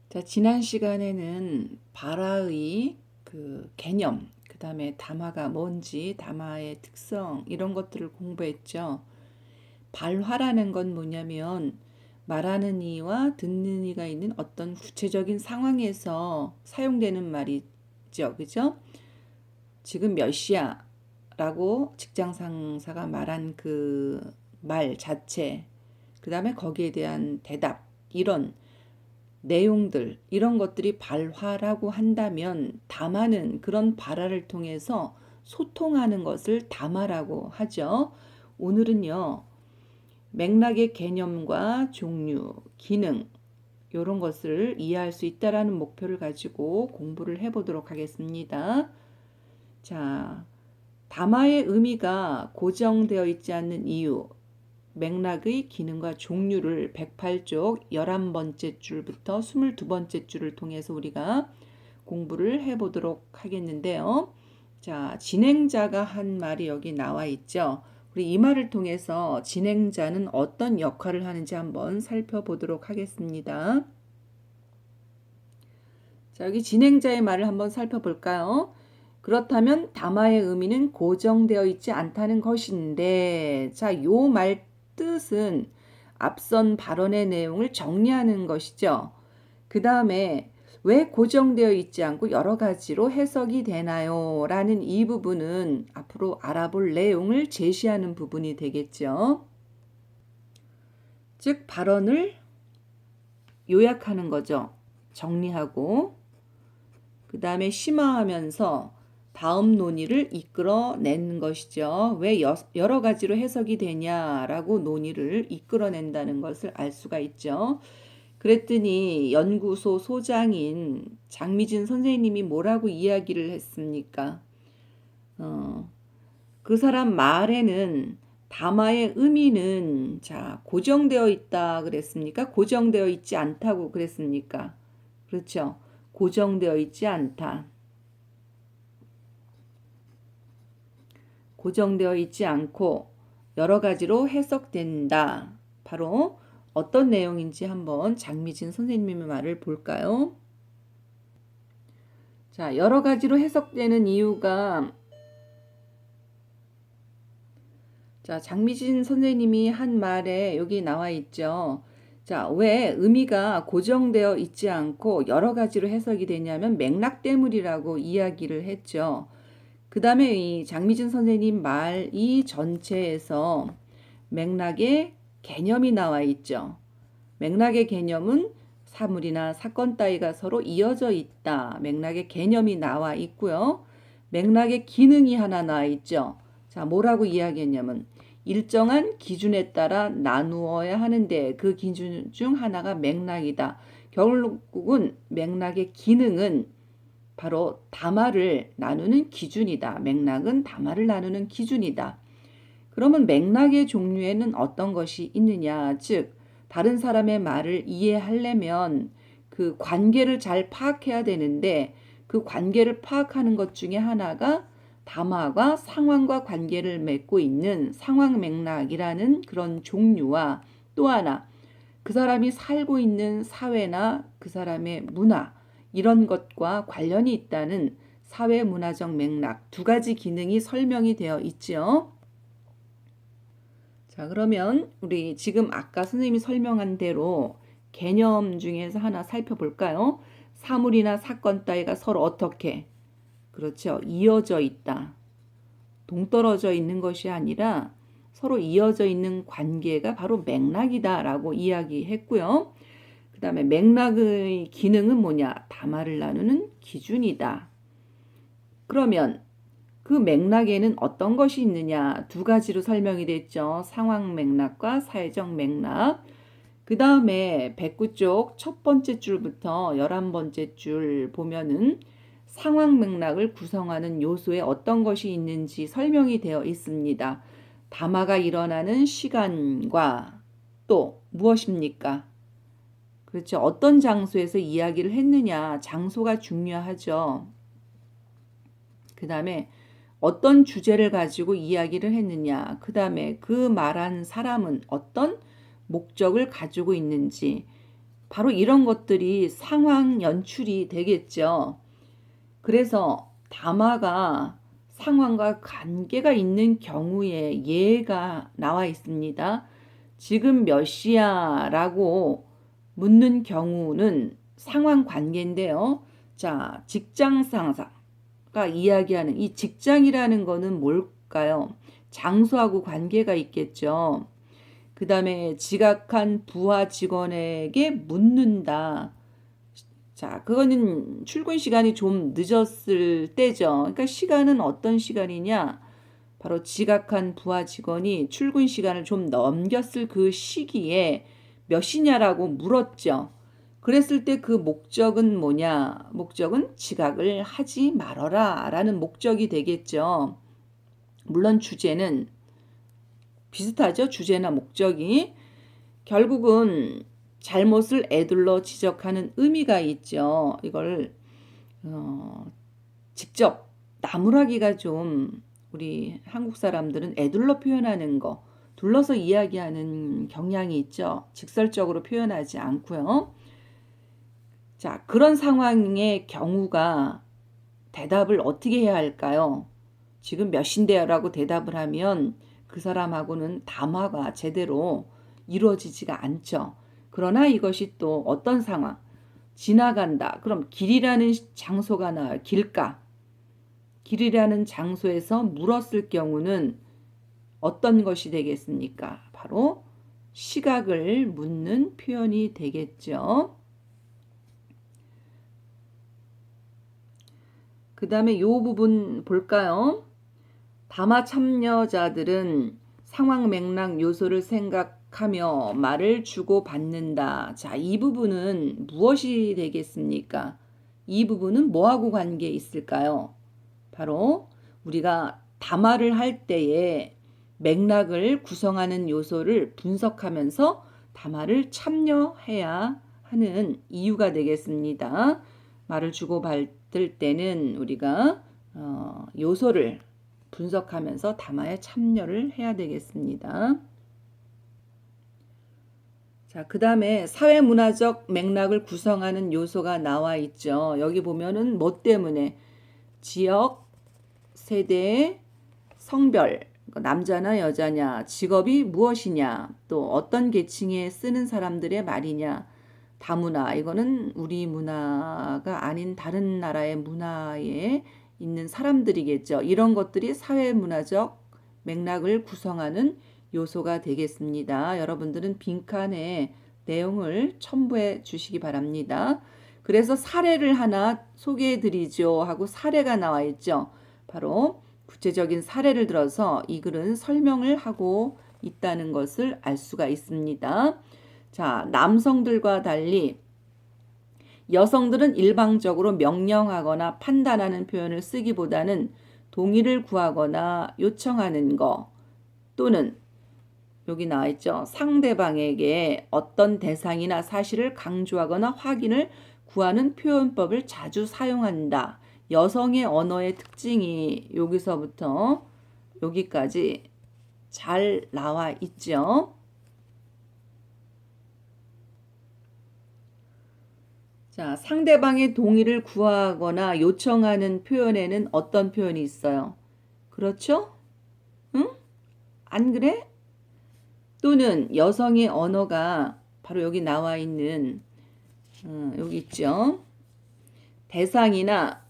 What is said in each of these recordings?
자, 지난 시간에는 발화의 그 개념, 그 다음에 담화가 뭔지, 담화의 특성, 이런 것들을 공부했죠. 발화라는 건 뭐냐면 말하는 이와 듣는 이가 있는 어떤 구체적인 상황에서 사용되는 말이죠. 그죠? 지금 몇 시야? 라고 직장 상사가 말한 그 말 자체, 그 다음에 거기에 대한 대답, 이런 내용들 이런 것들이 발화라고 한다면 담화는 그런 발화를 통해서 소통하는 것을 담화라고 하죠. 오늘은요. 맥락의 개념과 종류, 기능 이런 것을 이해할 수 있다라는 목표를 가지고 공부를 해보도록 하겠습니다. 자, 담화의 의미가 고정되어 있지 않는 이유, 맥락의 기능과 종류를 108쪽 11번째 줄부터 22번째 줄을 통해서 우리가 공부를 해보도록 하겠는데요. 자, 진행자가 한 말이 여기 나와 있죠. 우리 이 말을 통해서 진행자는 어떤 역할을 하는지 한번 살펴보도록 하겠습니다. 자, 여기 진행자의 말을 한번 살펴볼까요? 그렇다면 담화의 의미는 고정되어 있지 않다는 것인데, 자, 요 말 뜻은 앞선 발언의 내용을 정리하는 것이죠. 그 다음에 왜 고정되어 있지 않고 여러 가지로 해석이 되나요? 라는 이 부분은 앞으로 알아볼 내용을 제시하는 부분이 되겠죠. 즉, 발언을 요약하는 거죠. 정리하고, 그 다음에 심화하면서 다음 논의를 이끌어내는 것이죠. 왜 여러 가지로 해석이 되냐라고 논의를 이끌어낸다는 것을 알 수가 있죠. 그랬더니 연구소 소장인 장미진 선생님이 뭐라고 이야기를 했습니까? 그 사람 말에는 담화의 의미는 자 고정되어 있다 그랬습니까? 고정되어 있지 않다고 그랬습니까? 그렇죠. 고정되어 있지 않다. 고정되어 있지 않고 여러 가지로 해석된다. 바로 어떤 내용인지 한번 장미진 선생님의 말을 볼까요? 자, 여러 가지로 해석되는 이유가 자, 장미진 선생님이 한 말에 여기 나와 있죠. 자, 왜 의미가 고정되어 있지 않고 여러 가지로 해석이 되냐면 맥락 때문이라고 이야기를 했죠. 그 다음에 이 장미진 선생님 말 이 전체에서 맥락의 개념이 나와 있죠. 맥락의 개념은 사물이나 사건 따위가 서로 이어져 있다. 맥락의 개념이 나와 있고요. 맥락의 기능이 하나 나와 있죠. 자, 뭐라고 이야기했냐면 일정한 기준에 따라 나누어야 하는데 그 기준 중 하나가 맥락이다. 결국은 맥락의 기능은 바로 담화를 나누는 기준이다. 맥락은 담화를 나누는 기준이다. 그러면 맥락의 종류에는 어떤 것이 있느냐? 즉, 다른 사람의 말을 이해하려면 그 관계를 잘 파악해야 되는데 그 관계를 파악하는 것 중에 하나가 담화가 상황과 관계를 맺고 있는 상황 맥락이라는 그런 종류와 또 하나 그 사람이 살고 있는 사회나 그 사람의 문화 이런 것과 관련이 있다는 사회 문화적 맥락 두 가지 기능이 설명이 되어 있지요. 자, 그러면 우리 지금 아까 선생님이 설명한 대로 개념 중에서 하나 살펴볼까요? 사물이나 사건 따위가 서로 어떻게, 그렇죠. 이어져 있다. 동떨어져 있는 것이 아니라 서로 이어져 있는 관계가 바로 맥락이다라고 이야기했고요. 그 다음에 맥락의 기능은 뭐냐? 담화를 나누는 기준이다. 그러면 그 맥락에는 어떤 것이 있느냐? 두 가지로 설명이 됐죠. 상황 맥락과 사회적 맥락. 그 다음에 109쪽 첫 번째 줄부터 11번째 줄 보면은 상황 맥락을 구성하는 요소에 어떤 것이 있는지 설명이 되어 있습니다. 담화가 일어나는 시간과 또 무엇입니까? 그렇죠. 어떤 장소에서 이야기를 했느냐. 장소가 중요하죠. 그 다음에 어떤 주제를 가지고 이야기를 했느냐. 그 다음에 그 말한 사람은 어떤 목적을 가지고 있는지. 바로 이런 것들이 상황 연출이 되겠죠. 그래서 담화가 상황과 관계가 있는 경우에 예가 나와 있습니다. 지금 몇 시야? 라고 묻는 경우는 상황 관계인데요. 자, 직장 상사가 이야기하는 이 직장이라는 거는 뭘까요? 장소하고 관계가 있겠죠. 그 다음에 지각한 부하 직원에게 묻는다. 자, 그거는 출근 시간이 좀 늦었을 때죠. 그러니까 시간은 어떤 시간이냐? 바로 지각한 부하 직원이 출근 시간을 좀 넘겼을 그 시기에 몇 시냐라고 물었죠. 그랬을 때 그 목적은 뭐냐? 목적은 지각을 하지 말아라 라는 목적이 되겠죠. 물론 주제는 비슷하죠. 주제나 목적이. 결국은 잘못을 에둘러 지적하는 의미가 있죠. 이걸 직접 나무라기가 좀 우리 한국 사람들은 에둘러 표현하는 거, 둘러서 이야기하는 경향이 있죠. 직설적으로 표현하지 않고요. 자, 그런 상황의 경우가 대답을 어떻게 해야 할까요? 지금 몇 시인데요? 라고 대답을 하면 그 사람하고는 담화가 제대로 이루어지지가 않죠. 그러나 이것이 또 어떤 상황, 지나간다. 그럼 길이라는 장소가 나와요. 길가. 길이라는 장소에서 물었을 경우는 어떤 것이 되겠습니까? 바로 시각을 묻는 표현이 되겠죠. 그 다음에 이 부분 볼까요? 담화 참여자들은 상황 맥락 요소를 생각하며 말을 주고받는다. 자, 이 부분은 무엇이 되겠습니까? 이 부분은 뭐하고 관계 있을까요? 바로 우리가 담화를 할 때에 맥락을 구성하는 요소를 분석하면서 담화를 참여해야 하는 이유가 되겠습니다. 말을 주고받을 때는 우리가 요소를 분석하면서 담화에 참여를 해야 되겠습니다. 자, 그 다음에 사회문화적 맥락을 구성하는 요소가 나와 있죠. 여기 보면은 뭐 때문에 지역, 세대, 성별, 남자나 여자냐, 직업이 무엇이냐, 또 어떤 계층에 쓰는 사람들의 말이냐, 다문화, 이거는 우리 문화가 아닌 다른 나라의 문화에 있는 사람들이겠죠. 이런 것들이 사회문화적 맥락을 구성하는 요소가 되겠습니다. 여러분들은 빈칸에 내용을 첨부해 주시기 바랍니다. 그래서 사례를 하나 소개해 드리죠 하고 사례가 나와 있죠. 바로 구체적인 사례를 들어서 이 글은 설명을 하고 있다는 것을 알 수가 있습니다. 자, 남성들과 달리 여성들은 일방적으로 명령하거나 판단하는 표현을 쓰기보다는 동의를 구하거나 요청하는 거 또는 여기 나와 있죠. 상대방에게 어떤 대상이나 사실을 강조하거나 확인을 구하는 표현법을 자주 사용한다. 여성의 언어의 특징이 여기서부터 여기까지 잘 나와 있죠. 자, 상대방의 동의를 구하거나 요청하는 표현에는 어떤 표현이 있어요? 그렇죠? 응? 안 그래? 또는 여성의 언어가 바로 여기 나와 있는 여기 있죠. 대상이나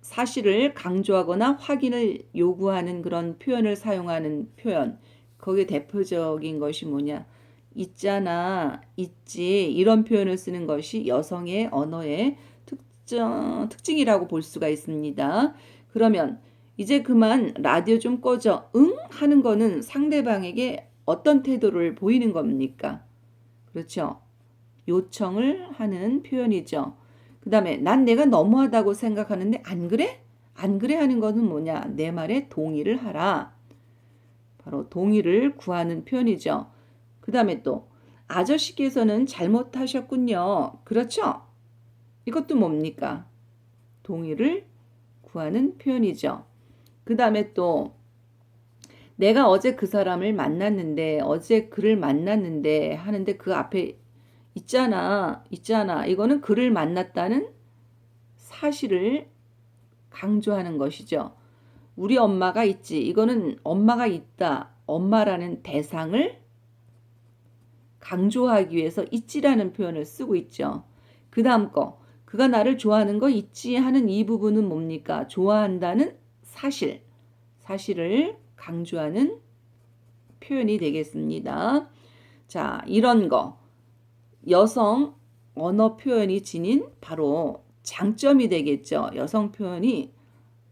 사실을 강조하거나 확인을 요구하는 그런 표현을 사용하는 표현. 거기에 대표적인 것이 뭐냐? 있잖아, 있지 이런 표현을 쓰는 것이 여성의 언어의 특징이라고 볼 수가 있습니다. 그러면 이제 그만 라디오 좀 꺼져. 응? 하는 거는 상대방에게 어떤 태도를 보이는 겁니까? 그렇죠. 요청을 하는 표현이죠. 그 다음에 난 내가 너무하다고 생각하는데 안 그래? 안 그래 하는 것은 뭐냐? 내 말에 동의를 하라. 바로 동의를 구하는 표현이죠. 그 다음에 또 아저씨께서는 잘못하셨군요. 그렇죠? 이것도 뭡니까? 동의를 구하는 표현이죠. 그 다음에 또 내가 어제 그 사람을 만났는데 어제 그를 만났는데 하는데 그 앞에 있잖아. 이거는 그를 만났다는 사실을 강조하는 것이죠. 우리 엄마가 있지. 이거는 엄마가 있다. 엄마라는 대상을 강조하기 위해서 있지라는 표현을 쓰고 있죠. 그 다음 거. 그가 나를 좋아하는 거 있지 하는 이 부분은 뭡니까? 좋아한다는 사실. 사실을 강조하는 표현이 되겠습니다. 자, 이런 거. 여성 언어 표현이 지닌 바로 장점이 되겠죠. 여성 표현이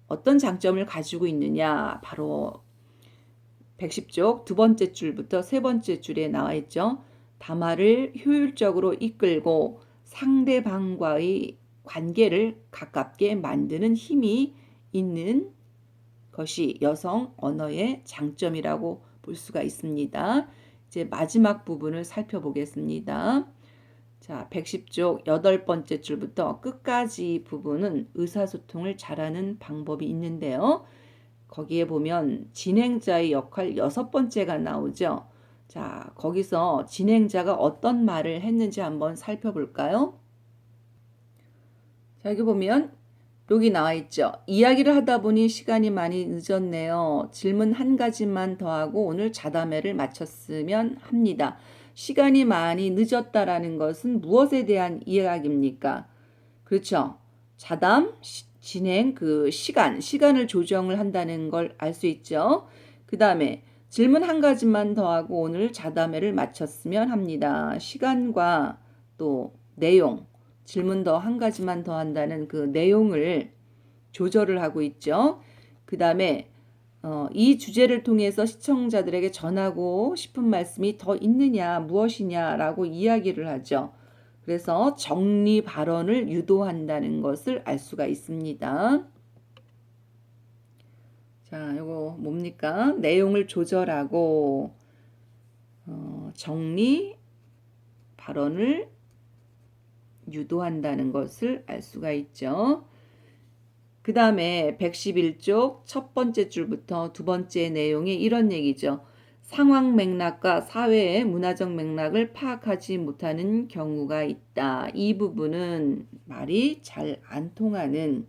어떤 장점을 가지고 있느냐. 바로 110쪽 두 번째 줄부터 세 번째 줄에 나와 있죠. 담화를 효율적으로 이끌고 상대방과의 관계를 가깝게 만드는 힘이 있는 것이 여성 언어의 장점이라고 볼 수가 있습니다. 이제 마지막 부분을 살펴보겠습니다. 자, 110쪽 여덟 번째 줄부터 끝까지 부분은 의사소통을 잘하는 방법이 있는데요. 거기에 보면 진행자의 역할 여섯 번째가 나오죠. 자, 거기서 진행자가 어떤 말을 했는지 한번 살펴볼까요? 자, 여기 보면 여기 나와 있죠. 이야기를 하다 보니 시간이 많이 늦었네요. 질문 한 가지만 더 하고 오늘 자담회를 마쳤으면 합니다. 시간이 많이 늦었다라는 것은 무엇에 대한 이야기입니까? 그렇죠. 자담, 진행, 시간을 조정을 한다는 걸 알 수 있죠. 그 다음에 질문 한 가지만 더 하고 오늘 자담회를 마쳤으면 합니다. 시간과 또 내용, 질문 더 한 가지만 더 한다는 그 내용을 조절을 하고 있죠. 그 다음에 이 주제를 통해서 시청자들에게 전하고 싶은 말씀이 더 있느냐, 무엇이냐라고 이야기를 하죠. 그래서 정리 발언을 유도한다는 것을 알 수가 있습니다. 자, 이거 뭡니까? 내용을 조절하고 정리 발언을 유도한다는 것을 알 수가 있죠. 그 다음에 111쪽 첫 번째 줄부터 두 번째 내용이 이런 얘기죠. 상황 맥락과 사회의 문화적 맥락을 파악하지 못하는 경우가 있다. 이 부분은 말이 잘 안 통하는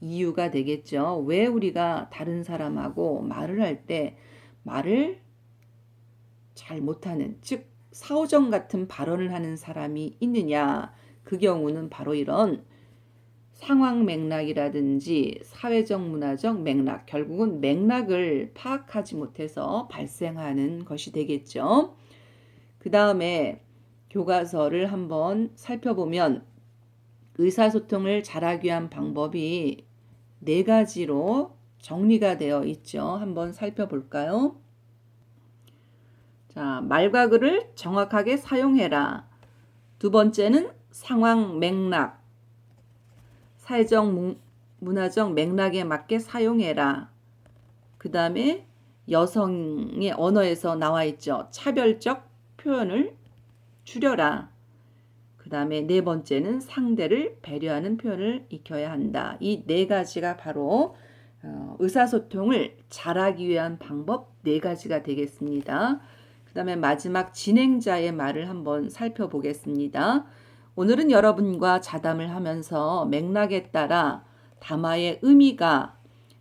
이유가 되겠죠. 왜 우리가 다른 사람하고 말을 할 때 말을 잘 못하는, 즉 사오정 같은 발언을 하는 사람이 있느냐. 그 경우는 바로 이런 상황 맥락이라든지 사회적 문화적 맥락, 결국은 맥락을 파악하지 못해서 발생하는 것이 되겠죠. 그 다음에 교과서를 한번 살펴보면 의사소통을 잘하기 위한 방법이 네 가지로 정리가 되어 있죠. 한번 살펴볼까요? 자, 말과 글을 정확하게 사용해라. 두 번째는 상황 맥락, 사회적 문화적 맥락에 맞게 사용해라. 그 다음에 여성의 언어에서 나와 있죠. 차별적 표현을 줄여라. 그 다음에 네 번째는 상대를 배려하는 표현을 익혀야 한다. 이 네 가지가 바로 의사소통을 잘하기 위한 방법 네 가지가 되겠습니다. 그 다음에 마지막 진행자의 말을 한번 살펴보겠습니다. 오늘은 여러분과 자담을 하면서 맥락에 따라 담화의 의미가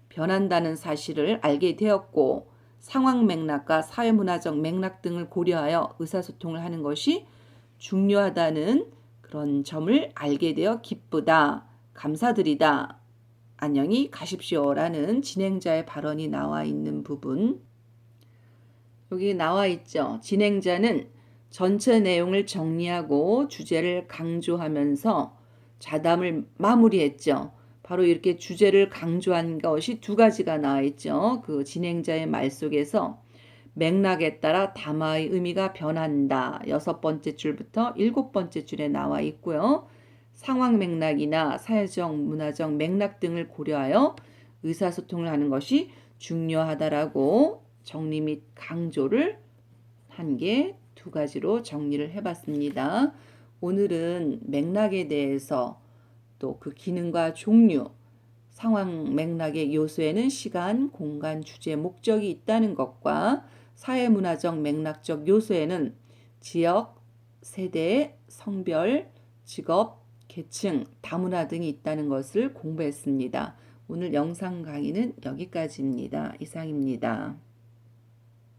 변한다는 사실을 알게 되었고 상황 맥락과 사회문화적 맥락 등을 고려하여 의사소통을 하는 것이 중요하다는 그런 점을 알게 되어 기쁘다, 감사드리다, 안녕히 가십시오라는 진행자의 발언이 나와 있는 부분. 여기 나와 있죠. 진행자는 전체 내용을 정리하고 주제를 강조하면서 자담을 마무리했죠. 바로 이렇게 주제를 강조한 것이 두 가지가 나와 있죠. 그 진행자의 말 속에서 맥락에 따라 담화의 의미가 변한다. 여섯 번째 줄부터 일곱 번째 줄에 나와 있고요. 상황 맥락이나 사회적, 문화적 맥락 등을 고려하여 의사소통을 하는 것이 중요하다라고 정리 및 강조를 한 게 두 가지로 정리를 해봤습니다. 오늘은 맥락에 대해서 또 그 기능과 종류, 상황 맥락의 요소에는 시간, 공간, 주제, 목적이 있다는 것과 사회문화적 맥락적 요소에는 지역, 세대, 성별, 직업, 계층, 다문화 등이 있다는 것을 공부했습니다. 오늘 영상 강의는 여기까지입니다. 이상입니다.